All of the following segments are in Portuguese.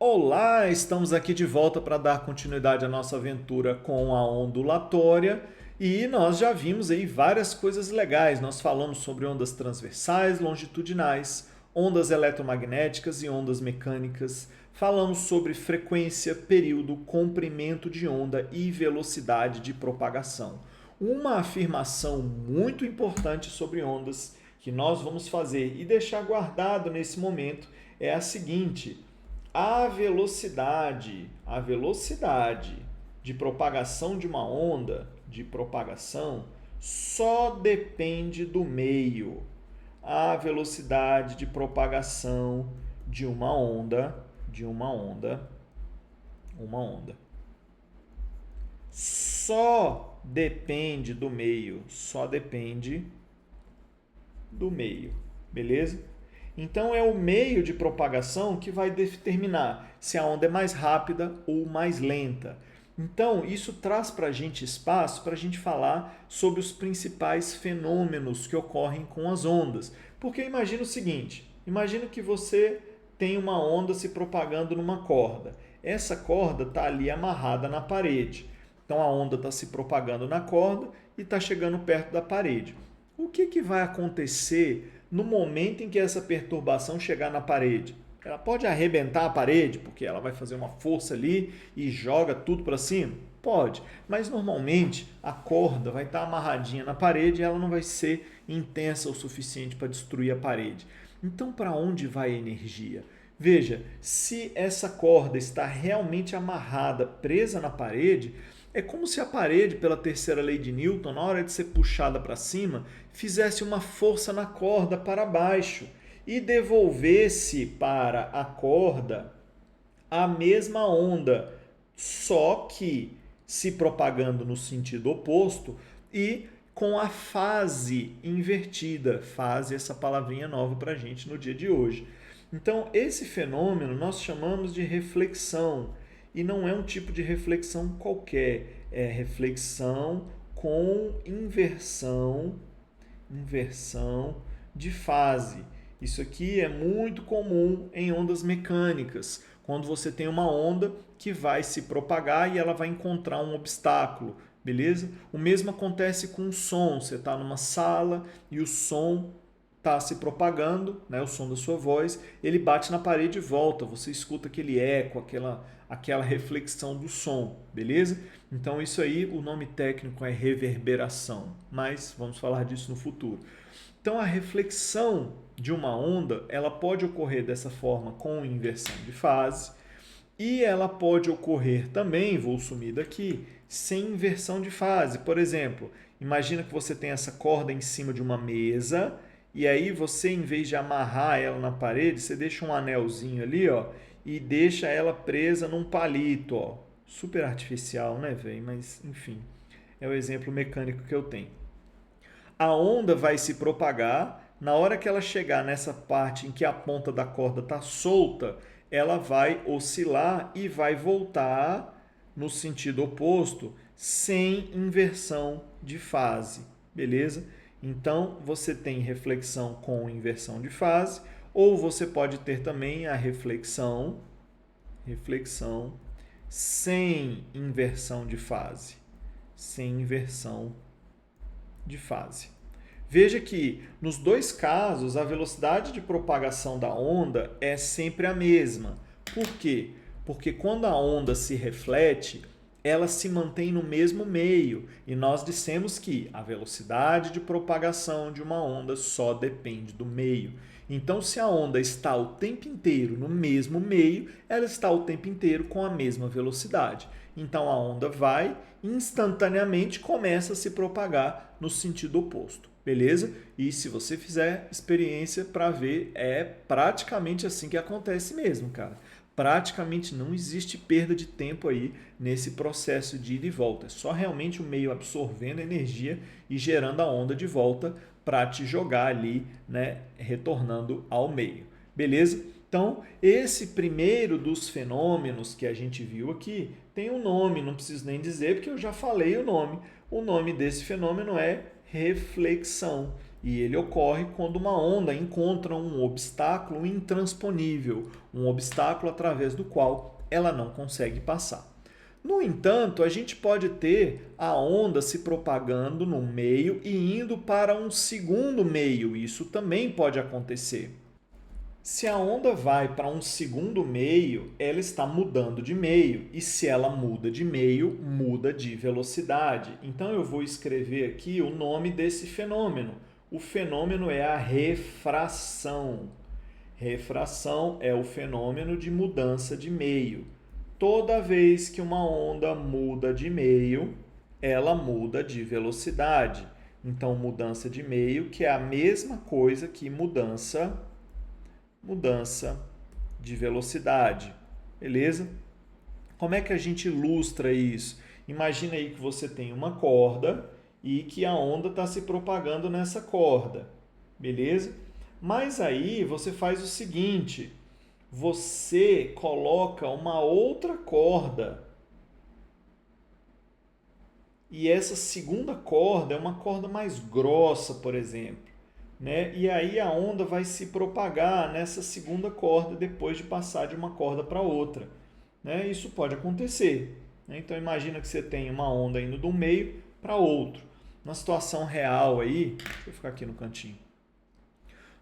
Olá, estamos aqui de volta para dar continuidade à nossa aventura com a ondulatória e nós já vimos aí várias coisas legais. Nós falamos sobre ondas transversais, longitudinais, ondas eletromagnéticas e ondas mecânicas. Falamos sobre frequência, período, comprimento de onda e velocidade de propagação. Uma afirmação muito importante sobre ondas que nós vamos fazer e deixar guardado nesse momento é a seguinte: a velocidade de propagação de uma onda, de propagação, só depende do meio. A velocidade de propagação de uma onda, só depende do meio, beleza? Então é o meio de propagação que vai determinar se a onda é mais rápida ou mais lenta. Então isso traz para a gente espaço para a gente falar sobre os principais fenômenos que ocorrem com as ondas. Porque imagina o seguinte, imagina que você tem uma onda se propagando numa corda. Essa corda está ali amarrada na parede. Então a onda está se propagando na corda e está chegando perto da parede. O que vai acontecer no momento em que essa perturbação chegar na parede? Ela pode arrebentar a parede, porque ela vai fazer uma força ali e joga tudo para cima? Pode, mas normalmente a corda vai estar amarradinha na parede e ela não vai ser intensa o suficiente para destruir a parede. Então, para onde vai a energia? Veja, se essa corda está realmente amarrada, presa na parede, é como se a parede, pela terceira lei de Newton, na hora de ser puxada para cima, fizesse uma força na corda para baixo e devolvesse para a corda a mesma onda, só que se propagando no sentido oposto e com a fase invertida. Fase, essa palavrinha nova para a gente no dia de hoje. Então, esse fenômeno nós chamamos de reflexão. E não é um tipo de reflexão qualquer, é reflexão com inversão de fase. Isso aqui é muito comum em ondas mecânicas, quando você tem uma onda que vai se propagar e ela vai encontrar um obstáculo, beleza? O mesmo acontece com o som. Você está numa sala e o som está se propagando, né, o som da sua voz, ele bate na parede e volta, você escuta aquele eco, aquela reflexão do som, beleza? Então isso aí, o nome técnico é reverberação, mas vamos falar disso no futuro. Então a reflexão de uma onda, ela pode ocorrer dessa forma com inversão de fase, e ela pode ocorrer também, vou sumir daqui, sem inversão de fase. Por exemplo, imagina que você tem essa corda em cima de uma mesa, e aí você, em vez de amarrar ela na parede, você deixa um anelzinho ali, ó, e deixa ela presa num palito, ó. Super artificial, né, velho? Mas, enfim, é o exemplo mecânico que eu tenho. A onda vai se propagar, na hora que ela chegar nessa parte em que a ponta da corda está solta, ela vai oscilar e vai voltar no sentido oposto, sem inversão de fase, beleza? Então, você tem reflexão com inversão de fase, ou você pode ter também a reflexão sem inversão de fase. Sem inversão de fase. Veja que, nos dois casos, a velocidade de propagação da onda é sempre a mesma. Por quê? Porque quando a onda se reflete, ela se mantém no mesmo meio. E nós dissemos que a velocidade de propagação de uma onda só depende do meio. Então, se a onda está o tempo inteiro no mesmo meio, ela está o tempo inteiro com a mesma velocidade. Então, a onda vai instantaneamente começa a se propagar no sentido oposto. Beleza? E se você fizer experiência para ver, é praticamente assim que acontece mesmo, cara. Praticamente não existe perda de tempo aí nesse processo de ida e volta. É só realmente o meio absorvendo energia e gerando a onda de volta para te jogar ali, né, retornando ao meio. Beleza? Então, esse primeiro dos fenômenos que a gente viu aqui tem um nome, não preciso nem dizer porque eu já falei o nome. O nome desse fenômeno é reflexão. E ele ocorre quando uma onda encontra um obstáculo intransponível, um obstáculo através do qual ela não consegue passar. No entanto, a gente pode ter a onda se propagando num meio e indo para um segundo meio. Isso também pode acontecer. Se a onda vai para um segundo meio, ela está mudando de meio. E se ela muda de meio, muda de velocidade. Então eu vou escrever aqui o nome desse fenômeno. O fenômeno é a refração. Refração é o fenômeno de mudança de meio. Toda vez que uma onda muda de meio, ela muda de velocidade. Então, mudança de meio, que é a mesma coisa que mudança de velocidade. Beleza? Como é que a gente ilustra isso? Imagina aí que você tem uma corda e que a onda está se propagando nessa corda. Beleza? Mas aí você faz o seguinte: você coloca uma outra corda. E essa segunda corda é uma corda mais grossa, por exemplo. Né? E aí a onda vai se propagar nessa segunda corda depois de passar de uma corda para outra. Né? Isso pode acontecer. Né? Então imagina que você tem uma onda indo de um meio para outro. Na situação real aí, deixa eu ficar aqui no cantinho.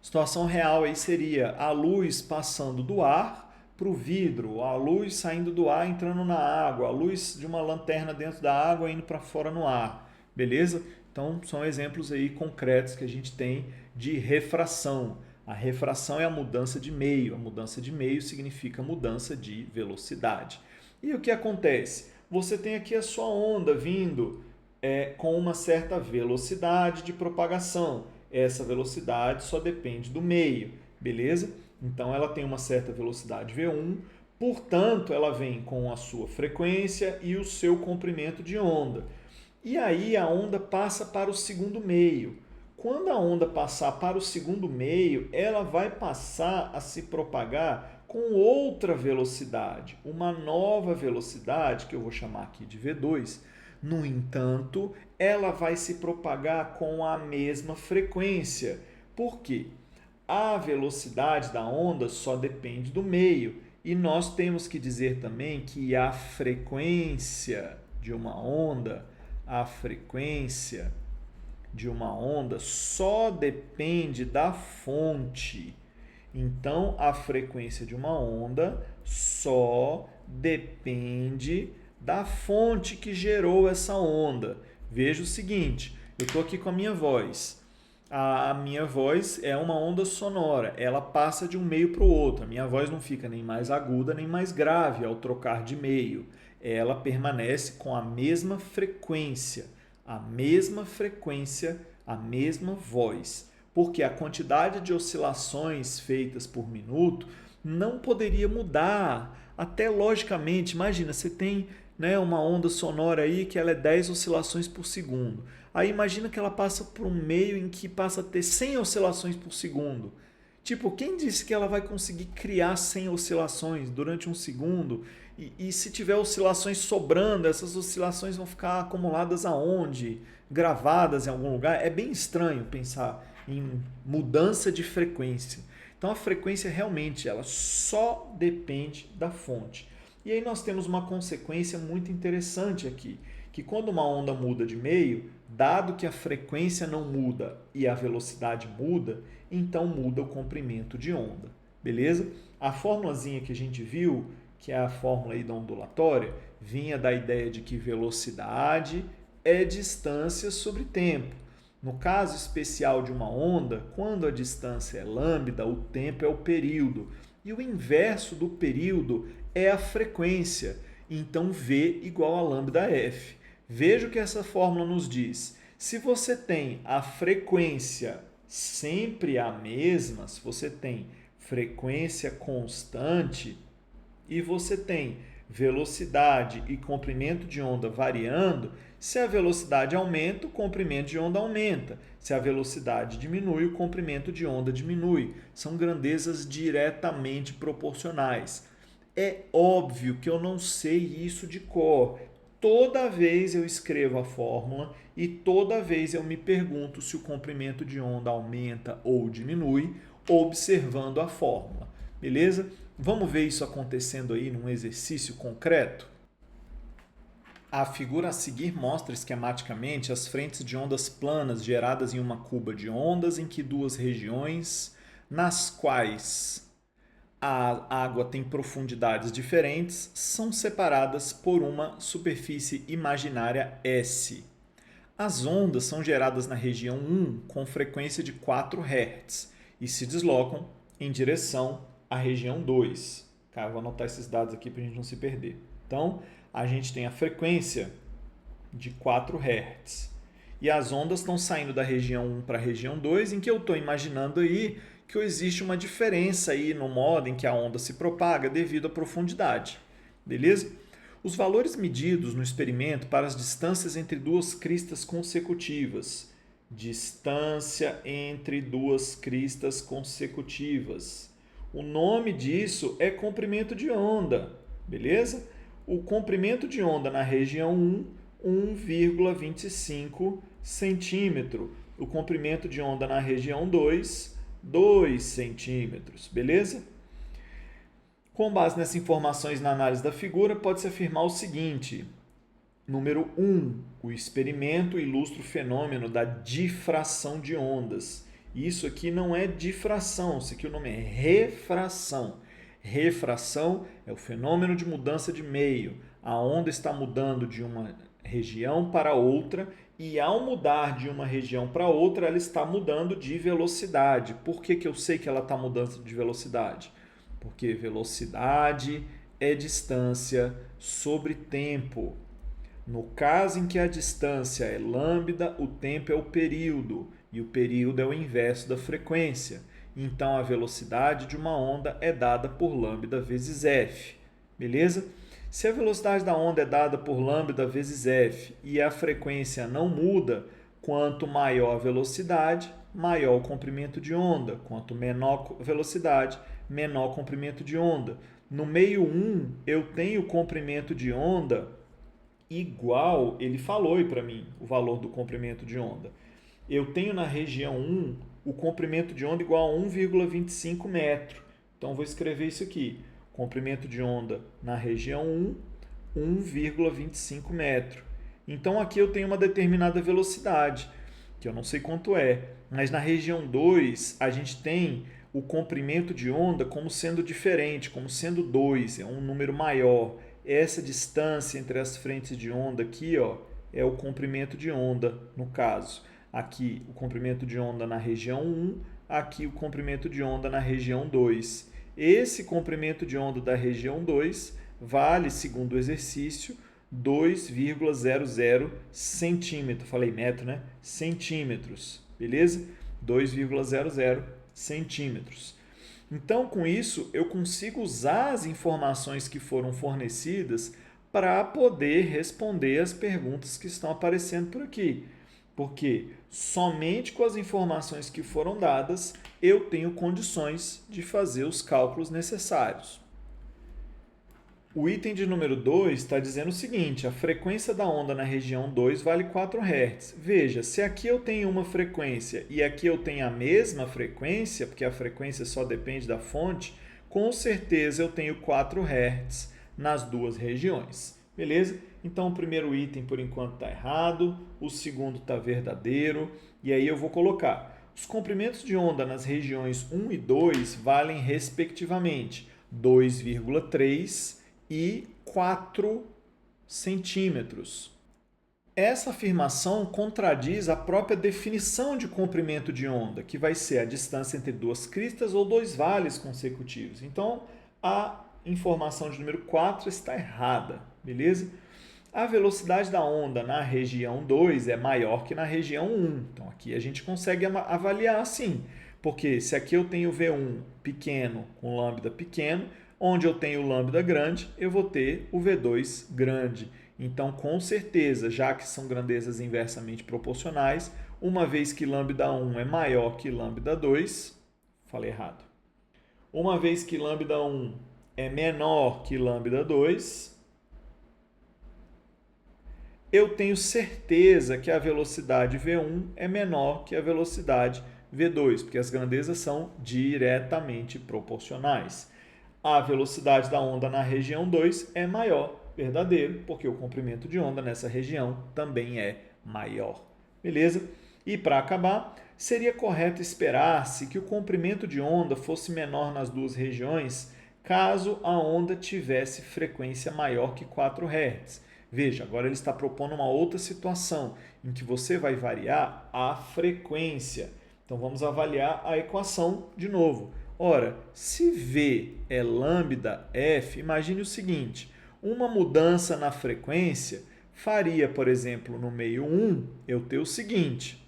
Situação real aí seria a luz passando do ar para o vidro, a luz saindo do ar entrando na água, a luz de uma lanterna dentro da água indo para fora no ar, beleza? Então são exemplos aí concretos que a gente tem de refração. A refração é a mudança de meio, a mudança de meio significa mudança de velocidade. E o que acontece? Você tem aqui a sua onda vindo com uma certa velocidade de propagação. Essa velocidade só depende do meio, beleza? Então ela tem uma certa velocidade V1, portanto ela vem com a sua frequência e o seu comprimento de onda. E aí a onda passa para o segundo meio. Quando a onda passar para o segundo meio, ela vai passar a se propagar com outra velocidade, uma nova velocidade, que eu vou chamar aqui de V2. No entanto, ela vai se propagar com a mesma frequência. Por quê? A velocidade da onda só depende do meio. E nós temos que dizer também que a frequência de uma onda, só depende da fonte. Então, a frequência de uma onda só depende da fonte que gerou essa onda. Veja o seguinte, eu estou aqui com a minha voz. A minha voz é uma onda sonora, ela passa de um meio para o outro. A minha voz não fica nem mais aguda nem mais grave ao trocar de meio. Ela permanece com a mesma frequência, a mesma voz. Porque a quantidade de oscilações feitas por minuto não poderia mudar. Até logicamente, imagina, você tem uma onda sonora aí que ela é 10 oscilações por segundo. Aí imagina que ela passa por um meio em que passa a ter 100 oscilações por segundo. Tipo, quem disse que ela vai conseguir criar 100 oscilações durante um segundo? E se tiver oscilações sobrando, essas oscilações vão ficar acumuladas aonde? Gravadas em algum lugar? É bem estranho pensar em mudança de frequência. Então a frequência realmente ela só depende da fonte. E aí nós temos uma consequência muito interessante aqui, que quando uma onda muda de meio, dado que a frequência não muda e a velocidade muda, então muda o comprimento de onda, beleza? A formulazinha que a gente viu, que é a fórmula aí da ondulatória, vinha da ideia de que velocidade é distância sobre tempo. No caso especial de uma onda, quando a distância é lambda, o tempo é o período. E o inverso do período é a frequência. Então, V igual a lambda F. Veja o que essa fórmula nos diz. Se você tem a frequência sempre a mesma, se você tem frequência constante e você tem velocidade e comprimento de onda variando, se a velocidade aumenta, o comprimento de onda aumenta. Se a velocidade diminui, o comprimento de onda diminui. São grandezas diretamente proporcionais. É óbvio que eu não sei isso de cor. toda vez eu escrevo a fórmula e toda vez eu me pergunto se o comprimento de onda aumenta ou diminui, observando a fórmula. Beleza? Vamos ver isso acontecendo aí num exercício concreto? A figura a seguir mostra esquematicamente as frentes de ondas planas geradas em uma cuba de ondas em que duas regiões, nas quais a água tem profundidades diferentes, são separadas por uma superfície imaginária S. As ondas são geradas na região 1 com frequência de 4 Hz e se deslocam em direção à região 2. Tá, vou anotar esses dados aqui para a gente não se perder. Então, a gente tem a frequência de 4 Hz. E as ondas estão saindo da região 1 para a região 2, em que eu estou imaginando aí que existe uma diferença aí no modo em que a onda se propaga devido à profundidade. Beleza? Os valores medidos no experimento para as distâncias entre duas cristas consecutivas. Distância entre duas cristas consecutivas. O nome disso é comprimento de onda. Beleza? O comprimento de onda na região 1, 1,25 centímetro. O comprimento de onda na região 2, 2 centímetros. Beleza? Com base nessas informações na análise da figura, pode-se afirmar o seguinte. Número 1. O experimento ilustra o fenômeno da difração de ondas. Isso aqui não é difração, isso aqui o nome é refração. Refração é o fenômeno de mudança de meio. A onda está mudando de uma região para outra e ao mudar de uma região para outra, ela está mudando de velocidade. Por que eu sei que ela está mudando de velocidade? Porque velocidade é distância sobre tempo. No caso em que a distância é lambda, o tempo é o período e o período é o inverso da frequência. Então, a velocidade de uma onda é dada por lambda vezes f. Beleza? Se a velocidade da onda é dada por lambda vezes f e a frequência não muda, quanto maior a velocidade, maior o comprimento de onda. Quanto menor a velocidade, menor o comprimento de onda. No meio 1, eu tenho o comprimento de onda igual, ele falou aí para mim o valor do comprimento de onda. Eu tenho na região 1 o comprimento de onda igual a 1,25 metro. Então, vou escrever isso aqui. Comprimento de onda na região 1, 1,25 metro. Então, aqui eu tenho uma determinada velocidade, que eu não sei quanto é. Mas na região 2, a gente tem o comprimento de onda como sendo diferente, como sendo 2, é um número maior. Essa distância entre as frentes de onda aqui, ó, é o comprimento de onda, no caso. Aqui o comprimento de onda na região 1, aqui o comprimento de onda na região 2. Esse comprimento de onda da região 2 vale, segundo o exercício, 2,00 centímetro. Falei metro, né? Centímetros, beleza? 2,00 centímetros. Então, com isso, eu consigo usar as informações que foram fornecidas para poder responder as perguntas que estão aparecendo por aqui. Porque somente com as informações que foram dadas eu tenho condições de fazer os cálculos necessários. O item de número 2 está dizendo o seguinte, a frequência da onda na região 2 vale 4 Hz. Veja, se aqui eu tenho uma frequência e aqui eu tenho a mesma frequência, porque a frequência só depende da fonte, com certeza eu tenho 4 Hz nas duas regiões. Beleza? Então, o primeiro item, por enquanto, está errado, o segundo está verdadeiro, e aí eu vou colocar. Os comprimentos de onda nas regiões 1 e 2 valem, respectivamente, 2,3 e 4 centímetros. Essa afirmação contradiz a própria definição de comprimento de onda, que vai ser a distância entre duas cristas ou dois vales consecutivos. Então, a informação de número 4 está errada, beleza? A velocidade da onda na região 2 é maior que na região 1. Então, aqui a gente consegue avaliar assim, porque se aqui eu tenho V1 pequeno com lambda pequeno, onde eu tenho lambda grande, eu vou ter o V2 grande. Então, com certeza, já que são grandezas inversamente proporcionais, uma vez que lambda 1 é maior que lambda 2, falei errado. Uma vez que lambda 1 é menor que lambda 2, eu tenho certeza que a velocidade V1 é menor que a velocidade V2, porque as grandezas são diretamente proporcionais. A velocidade da onda na região 2 é maior, verdadeiro, porque o comprimento de onda nessa região também é maior. Beleza? E para acabar, seria correto esperar-se que o comprimento de onda fosse menor nas duas regiões caso a onda tivesse frequência maior que 4 Hz. Veja, agora ele está propondo uma outra situação em que você vai variar a frequência. Então vamos avaliar a equação de novo. Ora, se V é lambda F, imagine o seguinte, uma mudança na frequência faria, por exemplo, no meio 1, eu ter o seguinte,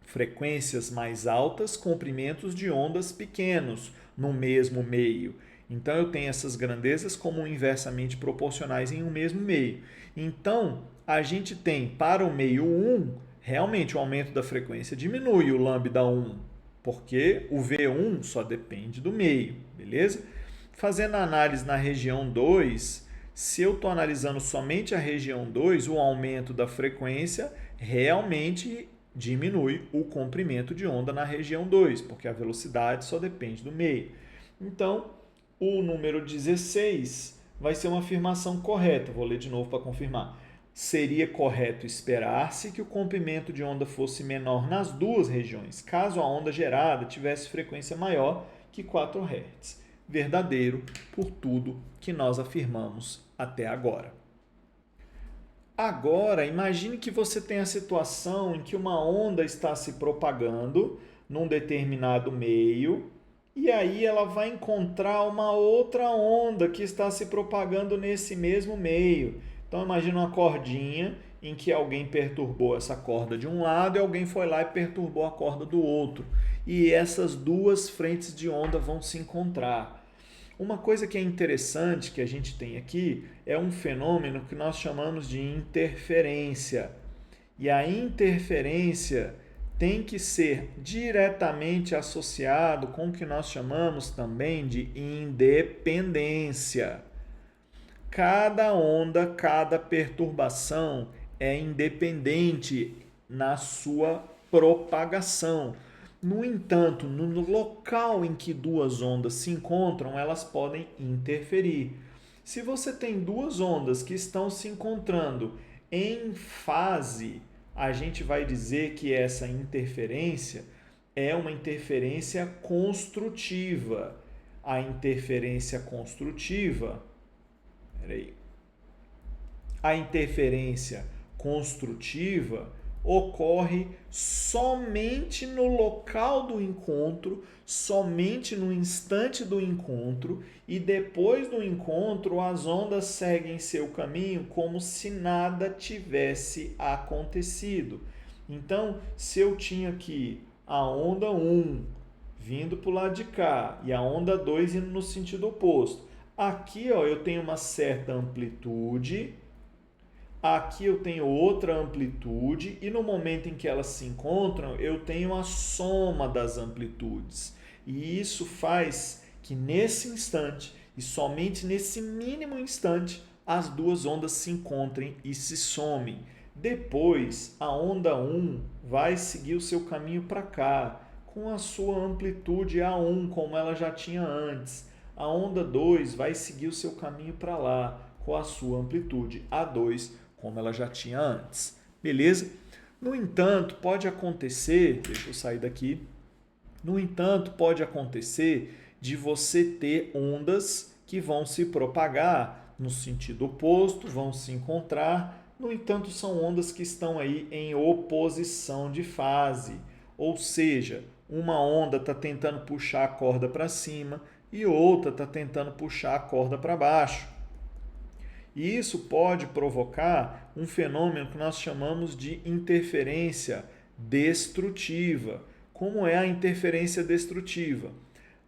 frequências mais altas, comprimentos de ondas pequenos no mesmo meio. Então, eu tenho essas grandezas como inversamente proporcionais em um mesmo meio. Então, a gente tem para o meio 1, realmente o aumento da frequência diminui o lambda 1, porque o V1 só depende do meio, beleza? Fazendo a análise na região 2, se eu estou analisando somente a região 2, o aumento da frequência realmente diminui o comprimento de onda na região 2, porque a velocidade só depende do meio. Então, o número 16 vai ser uma afirmação correta. Vou ler de novo para confirmar. Seria correto esperar-se que o comprimento de onda fosse menor nas duas regiões, caso a onda gerada tivesse frequência maior que 4 Hz. Verdadeiro por tudo que nós afirmamos até agora. Agora, imagine que você tem a situação em que uma onda está se propagando num determinado meio e aí ela vai encontrar uma outra onda que está se propagando nesse mesmo meio. Então, imagina uma cordinha em que alguém perturbou essa corda de um lado e alguém foi lá e perturbou a corda do outro. E essas duas frentes de onda vão se encontrar. Uma coisa que é interessante que a gente tem aqui é um fenômeno que nós chamamos de interferência. E a interferência tem que ser diretamente associado com o que nós chamamos também de independência. Cada onda, cada perturbação é independente na sua propagação. No entanto, no local em que duas ondas se encontram, elas podem interferir. Se você tem duas ondas que estão se encontrando em fase, a gente vai dizer que essa interferência é uma interferência construtiva. A interferência construtiva, a interferência construtiva ocorre somente no local do encontro, somente no instante do encontro, e depois do encontro as ondas seguem seu caminho como se nada tivesse acontecido. Então, se eu tinha aqui a onda 1 vindo para o lado de cá e a onda 2 indo no sentido oposto, aqui eu tenho uma certa amplitude, aqui eu tenho outra amplitude e no momento em que elas se encontram, eu tenho a soma das amplitudes. E isso faz que nesse instante, e somente nesse mínimo instante, as duas ondas se encontrem e se somem. Depois, a onda 1 vai seguir o seu caminho para cá, com a sua amplitude A1, como ela já tinha antes. A onda 2 vai seguir o seu caminho para lá, com a sua amplitude A2, como ela já tinha antes. Beleza? No entanto, pode acontecer, deixa eu sair daqui, no entanto, pode acontecer de você ter ondas que vão se propagar no sentido oposto, vão se encontrar, no entanto, são ondas que estão aí em oposição de fase, ou seja, uma onda está tentando puxar a corda para cima e outra está tentando puxar a corda para baixo. E isso pode provocar um fenômeno que nós chamamos de interferência destrutiva. Como é a interferência destrutiva?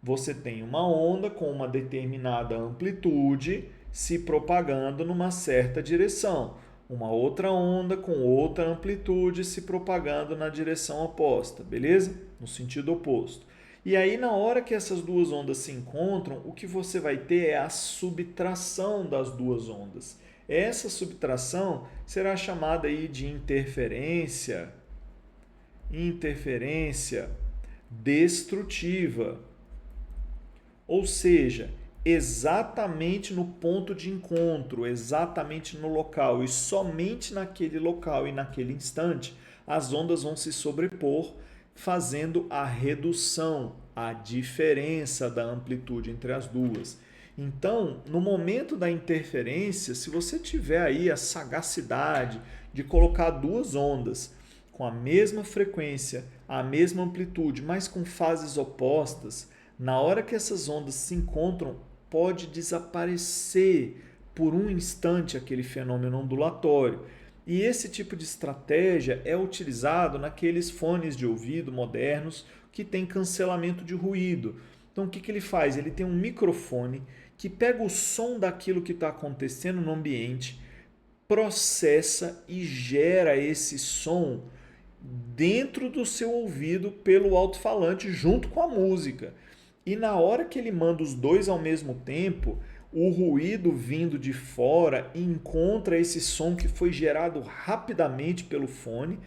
Você tem uma onda com uma determinada amplitude se propagando numa certa direção. Uma outra onda com outra amplitude se propagando na direção oposta, beleza? No sentido oposto. E aí, na hora que essas duas ondas se encontram, o que você vai ter é a subtração das duas ondas. Essa subtração será chamada aí de interferência destrutiva. Ou seja, exatamente no ponto de encontro, exatamente no local, e somente naquele local e naquele instante, as ondas vão se sobrepor, fazendo a redução, a diferença da amplitude entre as duas. Então, no momento da interferência, se você tiver aí a sagacidade de colocar duas ondas com a mesma frequência, a mesma amplitude, mas com fases opostas, na hora que essas ondas se encontram, pode desaparecer por um instante aquele fenômeno ondulatório. E esse tipo de estratégia é utilizado naqueles fones de ouvido modernos que tem cancelamento de ruído. Então, o que ele faz? Ele tem um microfone que pega o som daquilo que está acontecendo no ambiente, processa e gera esse som dentro do seu ouvido pelo alto-falante junto com a música. E na hora que ele manda os dois ao mesmo tempo, o ruído vindo de fora encontra esse som que foi gerado rapidamente pelo fone,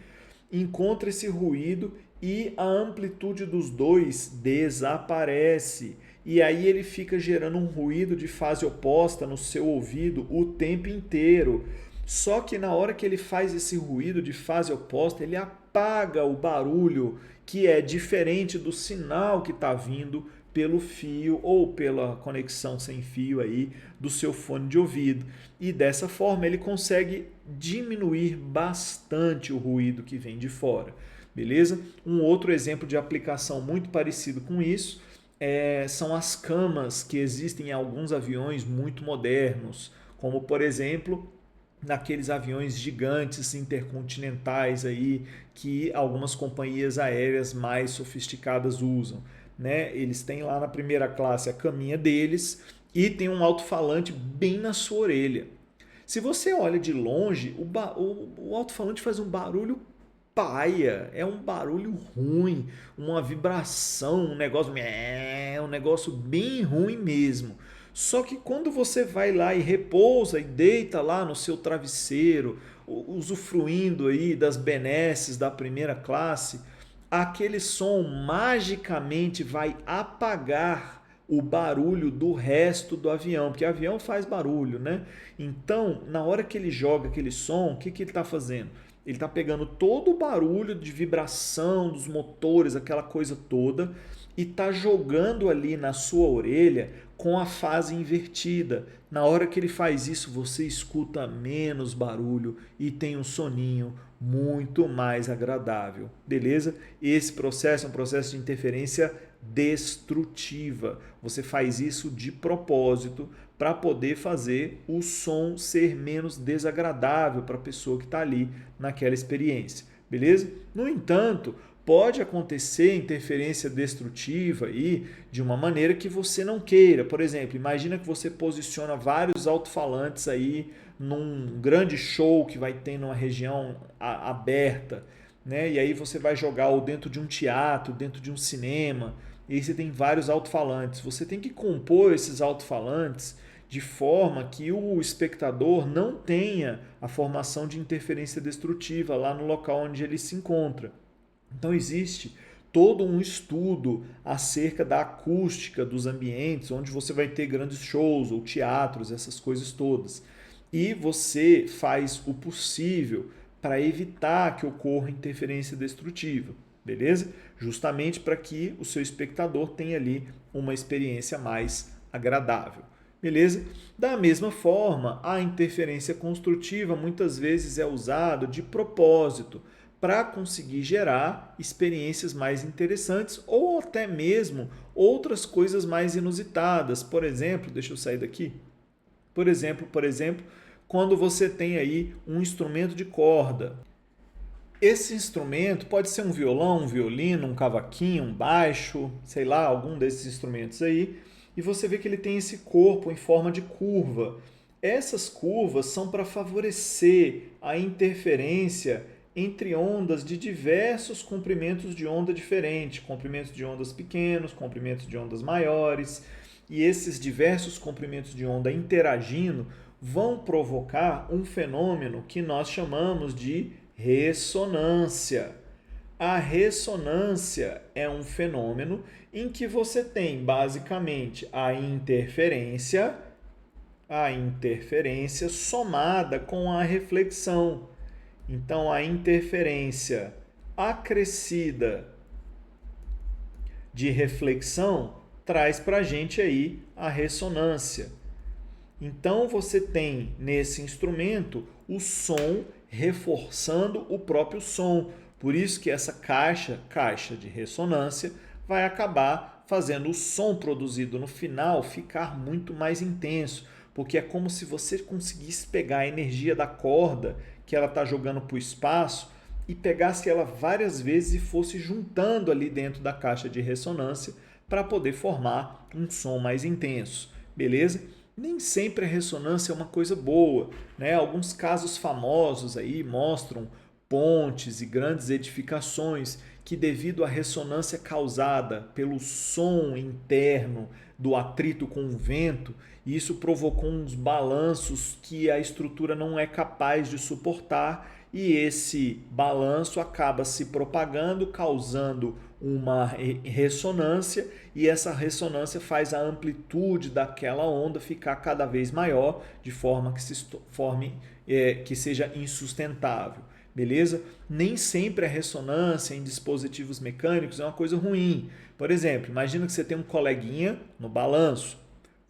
encontra esse ruído e a amplitude dos dois desaparece. E aí ele fica gerando um ruído de fase oposta no seu ouvido o tempo inteiro. Só que na hora que ele faz esse ruído de fase oposta, ele apaga o barulho que é diferente do sinal que está vindo pelo fio ou pela conexão sem fio aí do seu fone de ouvido. E dessa forma ele consegue diminuir bastante o ruído que vem de fora. Beleza? Um outro exemplo de aplicação muito parecido com isso são as camas que existem em alguns aviões muito modernos, como por exemplo naqueles aviões gigantes intercontinentais aí que algumas companhias aéreas mais sofisticadas usam. Né? Eles têm lá na primeira classe a caminha deles e tem um alto-falante bem na sua orelha. Se você olha de longe, o alto-falante faz um barulho paia, é um barulho ruim, uma vibração, um negócio bem ruim mesmo. Só que quando você vai lá e repousa e deita lá no seu travesseiro, usufruindo aí das benesses da primeira classe, aquele som magicamente vai apagar o barulho do resto do avião, porque o avião faz barulho, né? Então, na hora que ele joga aquele som, o que ele está fazendo? Ele está pegando todo o barulho de vibração dos motores, aquela coisa toda, e está jogando ali na sua orelha com a fase invertida. Na hora que ele faz isso, você escuta menos barulho e tem um soninho muito mais agradável, beleza? Esse processo é um processo de interferência destrutiva. Você faz isso de propósito para poder fazer o som ser menos desagradável para a pessoa que está ali naquela experiência, beleza? No entanto, pode acontecer interferência destrutiva aí de uma maneira que você não queira. Por exemplo, imagina que você posiciona vários alto-falantes aí num grande show que vai ter numa região aberta, né? E aí você vai jogar ou dentro de um teatro, dentro de um cinema, e aí você tem vários alto-falantes. Você tem que compor esses alto-falantes de forma que o espectador não tenha a formação de interferência destrutiva lá no local onde ele se encontra. Então existe todo um estudo acerca da acústica dos ambientes, onde você vai ter grandes shows ou teatros, essas coisas todas. E você faz o possível para evitar que ocorra interferência destrutiva, beleza? Justamente para que o seu espectador tenha ali uma experiência mais agradável, beleza? Da mesma forma, a interferência construtiva muitas vezes é usada de propósito para conseguir gerar experiências mais interessantes ou até mesmo outras coisas mais inusitadas. Por exemplo, deixa eu sair daqui. Por exemplo, quando você tem aí um instrumento de corda. Esse instrumento pode ser um violão, um violino, um cavaquinho, um baixo, sei lá, algum desses instrumentos aí, e você vê que ele tem esse corpo em forma de curva. Essas curvas são para favorecer a interferência entre ondas de diversos comprimentos de onda diferentes, comprimentos de ondas pequenos, comprimentos de ondas maiores, e esses diversos comprimentos de onda interagindo vão provocar um fenômeno que nós chamamos de ressonância. A ressonância é um fenômeno em que você tem basicamente a interferência somada com a reflexão. Então, a interferência acrescida de reflexão traz para a gente aí a ressonância. Então, você tem nesse instrumento o som reforçando o próprio som. Por isso que essa caixa de ressonância, vai acabar fazendo o som produzido no final ficar muito mais intenso, porque é como se você conseguisse pegar a energia da corda que ela está jogando para o espaço e pegasse ela várias vezes e fosse juntando ali dentro da caixa de ressonância para poder formar um som mais intenso, beleza? Nem sempre a ressonância é uma coisa boa, né? Alguns casos famosos aí mostram pontes e grandes edificações que, devido à ressonância causada pelo som interno do atrito com o vento, isso provocou uns balanços que a estrutura não é capaz de suportar, e esse balanço acaba se propagando, causando uma ressonância, e essa ressonância faz a amplitude daquela onda ficar cada vez maior, de forma que seja insustentável. Beleza? Nem sempre a ressonância em dispositivos mecânicos é uma coisa ruim. Por exemplo, imagina que você tem um coleguinha no balanço.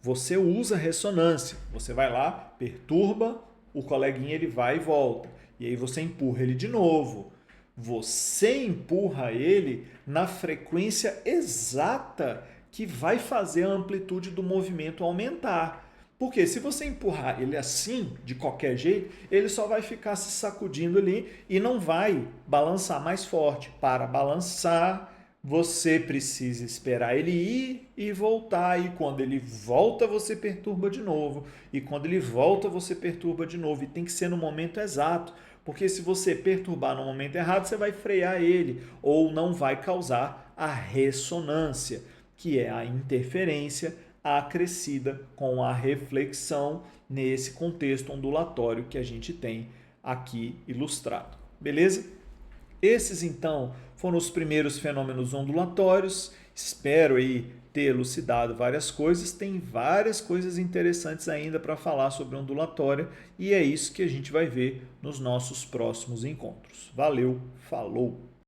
Você usa ressonância. Você vai lá, perturba, o coleguinha ele vai e volta. E aí você empurra ele de novo. Você empurra ele na frequência exata que vai fazer a amplitude do movimento aumentar. Porque se você empurrar ele assim, de qualquer jeito, ele só vai ficar se sacudindo ali e não vai balançar mais forte. Para balançar, você precisa esperar ele ir e voltar. E quando ele volta, você perturba de novo. E quando ele volta, você perturba de novo. E tem que ser no momento exato. Porque se você perturbar no momento errado, você vai frear ele ou não vai causar a ressonância, que é a interferência acrescida com a reflexão nesse contexto ondulatório que a gente tem aqui ilustrado. Beleza? Esses, então, foram os primeiros fenômenos ondulatórios. Espero aí ter elucidado várias coisas. Tem várias coisas interessantes ainda para falar sobre ondulatória, e é isso que a gente vai ver nos nossos próximos encontros. Valeu, falou!